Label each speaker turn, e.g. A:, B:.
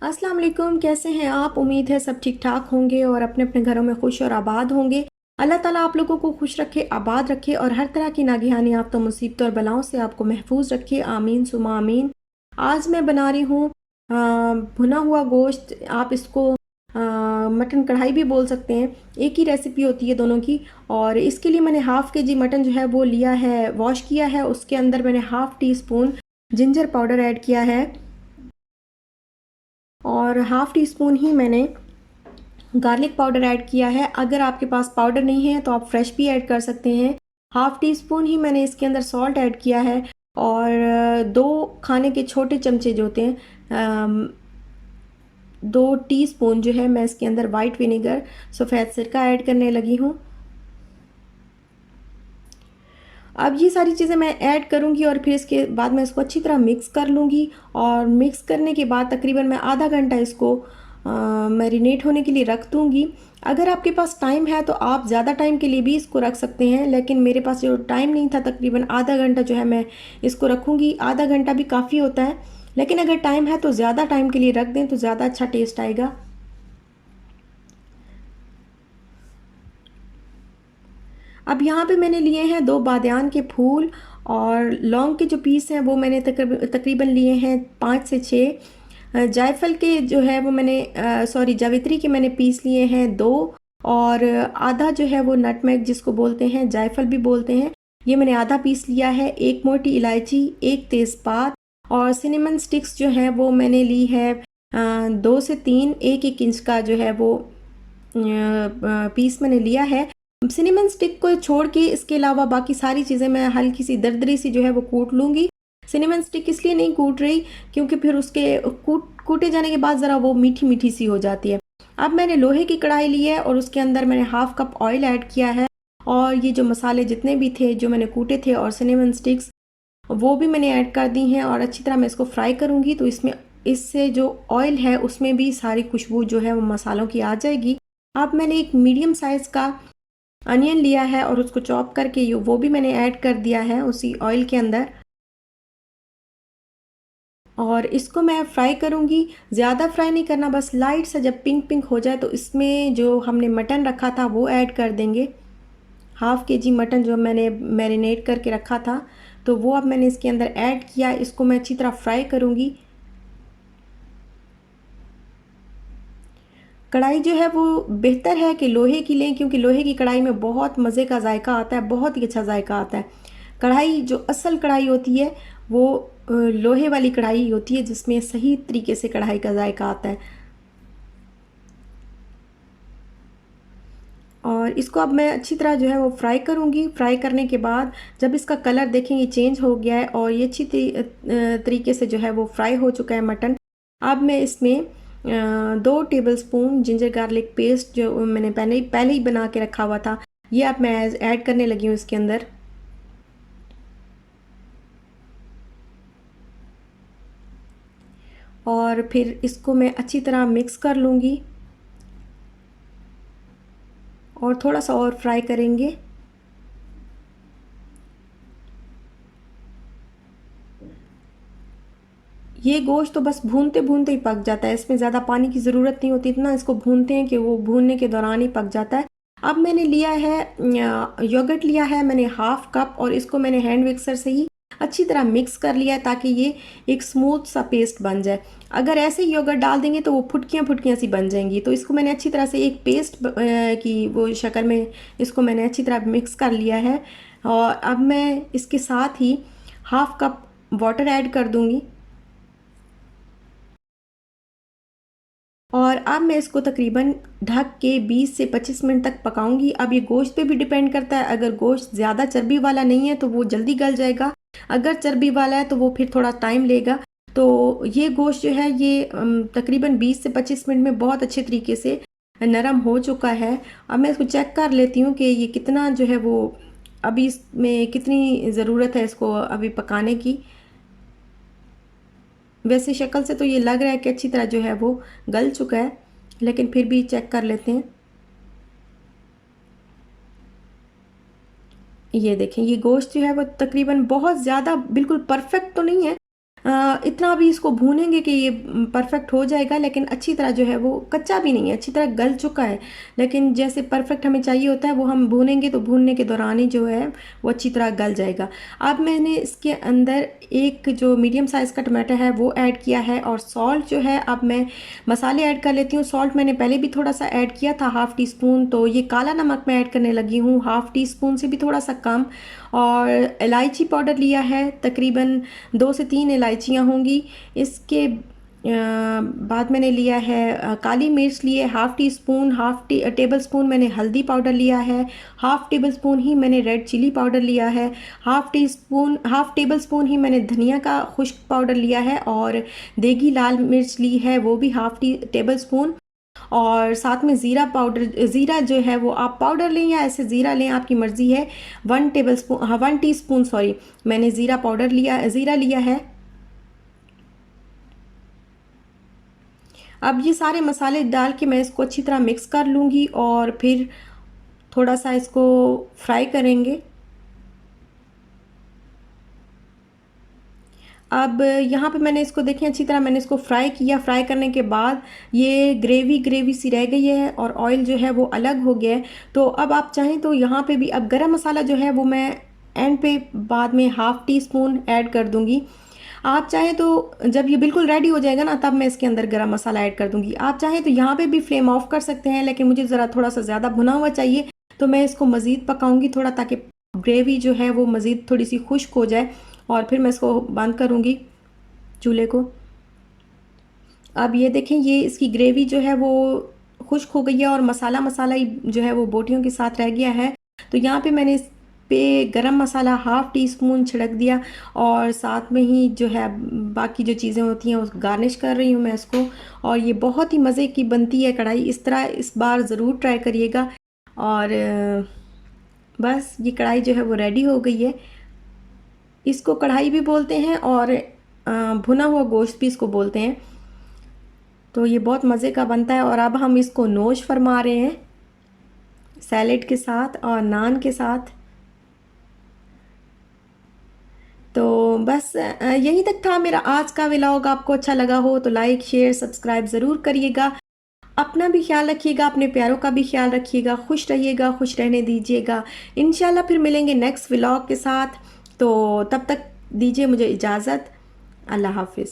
A: अस्सलाम वालेकुम, कैसे हैं आप? उम्मीद है सब ठीक ठाक होंगे और अपने अपने घरों में खुश और आबाद होंगे। अल्लाह ताला आप लोगों को खुश रखे, आबाद रखे और हर तरह की नागहानी आफतों, मुसीबतों और बलाओं से आपको महफूज रखे। आमीन सुमा आमीन। आज मैं बना रही हूँ भुना हुआ गोश्त। आप इसको मटन कढ़ाई भी बोल सकते हैं, एक ही रेसिपी होती है दोनों की। और इसके लिए मैंने हाफ़ के जी मटन जो है वो लिया है, वॉश किया है। उसके अंदर मैंने half tea spoon ginger powder add किया है और हाफ़ टी स्पून ही मैंने गार्लिक पाउडर ऐड किया है। अगर आपके पास पाउडर नहीं है तो आप फ्रेश भी ऐड कर सकते हैं। हाफ़ टी स्पून ही मैंने इसके अंदर सॉल्ट ऐड किया है और 2 खाने के छोटे चमचे जो होते हैं, 2 टीस्पून जो है मैं इसके अंदर वाइट विनेगर सफ़ेद सिरका ऐड करने लगी हूँ। अब ये सारी चीज़ें मैं ऐड करूँगी और फिर इसके बाद मैं इसको अच्छी तरह मिक्स कर लूँगी। और मिक्स करने के बाद तकरीबन मैं आधा घंटा इसको मैरिनेट होने के लिए रख दूँगी। अगर आपके पास टाइम है तो आप ज़्यादा टाइम के लिए भी इसको रख सकते हैं, लेकिन मेरे पास जो टाइम नहीं था, तकरीबन आधा घंटा जो है मैं इसको रखूँगी। आधा घंटा भी काफ़ी होता है, लेकिन अगर टाइम है तो ज़्यादा टाइम के लिए रख दें तो ज़्यादा अच्छा टेस्ट आएगा। अब यहाँ पे मैंने लिए हैं 2 बादियान के फूल और लौंग के जो पीस हैं वो मैंने तकरीबन लिए हैं 5 से 6। जायफल के जो है वो मैंने सॉरी जावित्री के मैंने पीस लिए हैं 2। और आधा जो है वो नटमेग जिसको बोलते हैं, जायफल भी बोलते हैं, ये मैंने आधा पीस लिया है। 1 मोटी इलायची, 1 तेज़पात और सिनेमन स्टिक्स जो है वो मैंने ली है 2 से 3, 1-1 इंच का जो है वो पीस मैंने लिया है। सिनेमन स्टिक को छोड़ के इसके अलावा बाकी सारी चीज़ें मैं हल्की सी दरदरी सी जो है वो कूट लूँगी। सिनेमन स्टिक इसलिए नहीं कूट रही क्योंकि फिर उसके कूटे जाने के बाद ज़रा वो मीठी मीठी सी हो जाती है। अब मैंने लोहे की कढ़ाई ली है और उसके अंदर मैंने हाफ़ कप ऑयल ऐड किया है और ये जो मसाले जितने भी थे जो मैंने कूटे थे और सिनेमन स्टिक्स वो भी मैंने ऐड कर दी हैं और अच्छी तरह मैं इसको फ्राई करूँगी। तो इसमें इससे जो ऑयल है उसमें भी सारी खुशबू जो है वो मसालों की आ जाएगी। अब मैंने एक मीडियम साइज़ का अनियन लिया है और उसको चॉप करके वो भी मैंने ऐड कर दिया है उसी ऑयल के अंदर और इसको मैं फ्राई करूँगी। ज़्यादा फ्राई नहीं करना, बस लाइट सा जब पिंक पिंक हो जाए तो इसमें जो हमने मटन रखा था वो ऐड कर देंगे। हाफ़ के जी मटन जो मैंने मैरिनेट करके रखा था तो वो अब मैंने इसके अंदर ऐड किया। इसको मैं अच्छी तरह फ्राई करूँगी। कढ़ाई जो है वो बेहतर है कि लोहे की लें क्योंकि लोहे की कढ़ाई में बहुत मज़े का जायका आता है, बहुत ही अच्छा जायका आता है। कढ़ाई जो असल कढ़ाई होती है वो लोहे वाली कढ़ाई होती है जिसमें सही तरीके से कढ़ाई का जायका आता है। और इसको अब मैं अच्छी तरह जो है वो फ्राई करूँगी। फ्राई करने के बाद जब इसका कलर देखेंगे चेंज हो गया है और ये अच्छी तरीके से जो है वो फ्राई हो चुका है मटन, अब मैं इसमें 2 टेबलस्पून जिंजर गार्लिक पेस्ट जो मैंने पहले पहले ही बना के रखा हुआ था, ये अब मैं ऐड करने लगी हूँ इसके अंदर। और फिर इसको मैं अच्छी तरह मिक्स कर लूँगी और थोड़ा सा और फ्राई करेंगे। ये गोश्त तो बस भूनते भूनते ही पक जाता है, इसमें ज़्यादा पानी की ज़रूरत नहीं होती, इतना इसको भूनते हैं कि वो भूनने के दौरान ही पक जाता है। अब मैंने लिया है योगर्ट लिया है मैंने हाफ़ कप और इसको मैंने हैंड मिक्सर से ही अच्छी तरह मिक्स कर लिया है ताकि ये एक स्मूथ सा पेस्ट बन जाए। अगर ऐसे ही योगर्ट डाल देंगे तो वो फुटकियाँ फुटकियाँ सी बन जाएंगी। तो इसको मैंने अच्छी तरह से एक पेस्ट की वो शक्ल में इसको मैंने अच्छी तरह मिक्स कर लिया है। और अब मैं इसके साथ ही हाफ़ कप वाटर ऐड कर दूँगी और अब मैं इसको तकरीबन ढक के 20 से 25 मिनट तक पकाऊंगी। अब ये गोश्त पे भी डिपेंड करता है, अगर गोश्त ज़्यादा चर्बी वाला नहीं है तो वो जल्दी गल जाएगा, अगर चर्बी वाला है तो वो फिर थोड़ा टाइम लेगा। तो ये गोश्त जो है ये तकरीबन 20 से 25 मिनट में बहुत अच्छे तरीके से नरम हो चुका है। अब मैं इसको चेक कर लेती हूँ कि ये कितना जो है वो अभी इसमें कितनी ज़रूरत है इसको अभी पकाने की। वैसे शक्ल से तो ये लग रहा है कि अच्छी तरह जो है वो गल चुका है, लेकिन फिर भी चेक कर लेते हैं। ये देखें, ये गोश्त जो है वो तकरीबन बहुत ज़्यादा बिल्कुल परफेक्ट तो नहीं है, इतना अभी इसको भूनेंगे कि ये परफेक्ट हो जाएगा, लेकिन अच्छी तरह जो है वो कच्चा भी नहीं है, अच्छी तरह गल चुका है। लेकिन जैसे परफेक्ट हमें चाहिए होता है वो हम भूनेंगे तो भूनने के दौरान ही जो है वो अच्छी तरह गल जाएगा। अब मैंने इसके अंदर एक जो मीडियम साइज़ का टमाटर है वो ऐड किया है, और सॉल्ट जो है अब मैं मसाले ऐड कर लेती हूँ। सॉल्ट मैंने पहले भी थोड़ा सा ऐड किया था, हाफ़ टी स्पून, तो ये काला नमक मैं ऐड करने लगी हूँ हाफ़ टी स्पून से भी थोड़ा सा कम। और इलायची पाउडर लिया है, तकरीबन 2 से 3 इलायचियाँ होंगी। इसके बाद मैंने लिया है काली मिर्च लिए half tea spoon, table spoon मैंने हल्दी पाउडर लिया है, हाफ़ टेबल स्पून ही मैंने रेड चिली पाउडर लिया है, हाफ़ टेबल स्पून ही मैंने धनिया का खुश्क पाउडर लिया है, और देगी लाल मिर्च ली है वो भी टेबल स्पून। और साथ में ज़ीरा पाउडर, ज़ीरा जो है वो आप पाउडर लें या ऐसे ज़ीरा लें, आपकी मर्ज़ी है। 1 टी स्पून सॉरी, मैंने ज़ीरा लिया है। अब ये सारे मसाले डाल के मैं इसको अच्छी तरह मिक्स कर लूँगी, और फिर थोड़ा सा इसको फ्राई करेंगे। अब यहाँ पे मैंने इसको देखें अच्छी तरह मैंने इसको फ्राई किया। फ्राई करने के बाद ये ग्रेवी ग्रेवी सी रह गई है और ऑयल जो है वो अलग हो गया है। तो अब आप चाहें तो यहाँ पे भी अब गरम मसाला जो है वो मैं एंड पे बाद में हाफ़ टी स्पून ऐड कर दूँगी। आप चाहें तो जब ये बिल्कुल रेडी हो जाएगा ना तब मैं इसके अंदर गरम मसाला ऐड कर दूँगी। आप चाहें तो यहाँ पे भी फ्लेम ऑफ कर सकते हैं, लेकिन मुझे ज़रा थोड़ा सा ज़्यादा भुना हुआ चाहिए, तो मैं इसको मज़ीद पकाऊँगी थोड़ा, ताकि ग्रेवी जो है वो मज़ीद थोड़ी सी खुश्क हो जाए, और फिर मैं इसको बंद करूँगी चूल्हे को। अब ये देखें ये इसकी ग्रेवी जो है वो खुश्क हो गई है, और मसाला मसाला ही जो है वो बोटियों के साथ रह गया है। तो यहाँ पे मैंने इस पे गरम मसाला हाफ़ टी स्पून छिड़क दिया, और साथ में ही जो है बाकी जो चीज़ें होती हैं उस गार्निश कर रही हूँ मैं इसको। और ये बहुत ही मज़े की बनती है कढ़ाई, इस तरह इस बार ज़रूर ट्राई करिएगा। और बस ये कढ़ाई जो है वो रेडी हो गई है। इसको कढ़ाई भी बोलते हैं और भुना हुआ गोश्त भी इसको बोलते हैं। तो ये बहुत मज़े का बनता है, और अब हम इसको नोश फरमा रहे हैं सैलेड के साथ और नान के साथ। तो बस यहीं तक था मेरा आज का व्लॉग। आपको अच्छा लगा हो तो लाइक शेयर सब्सक्राइब ज़रूर करिएगा। अपना भी ख्याल रखिएगा, अपने प्यारों का भी ख्याल रखिएगा, खुश रहिएगा, खुश रहने दीजिएगा। इंशाल्लाह फिर मिलेंगे नेक्स्ट व्लॉग के साथ। तो तब तक दीजिए मुझे इजाज़त। अल्लाह हाफिज़।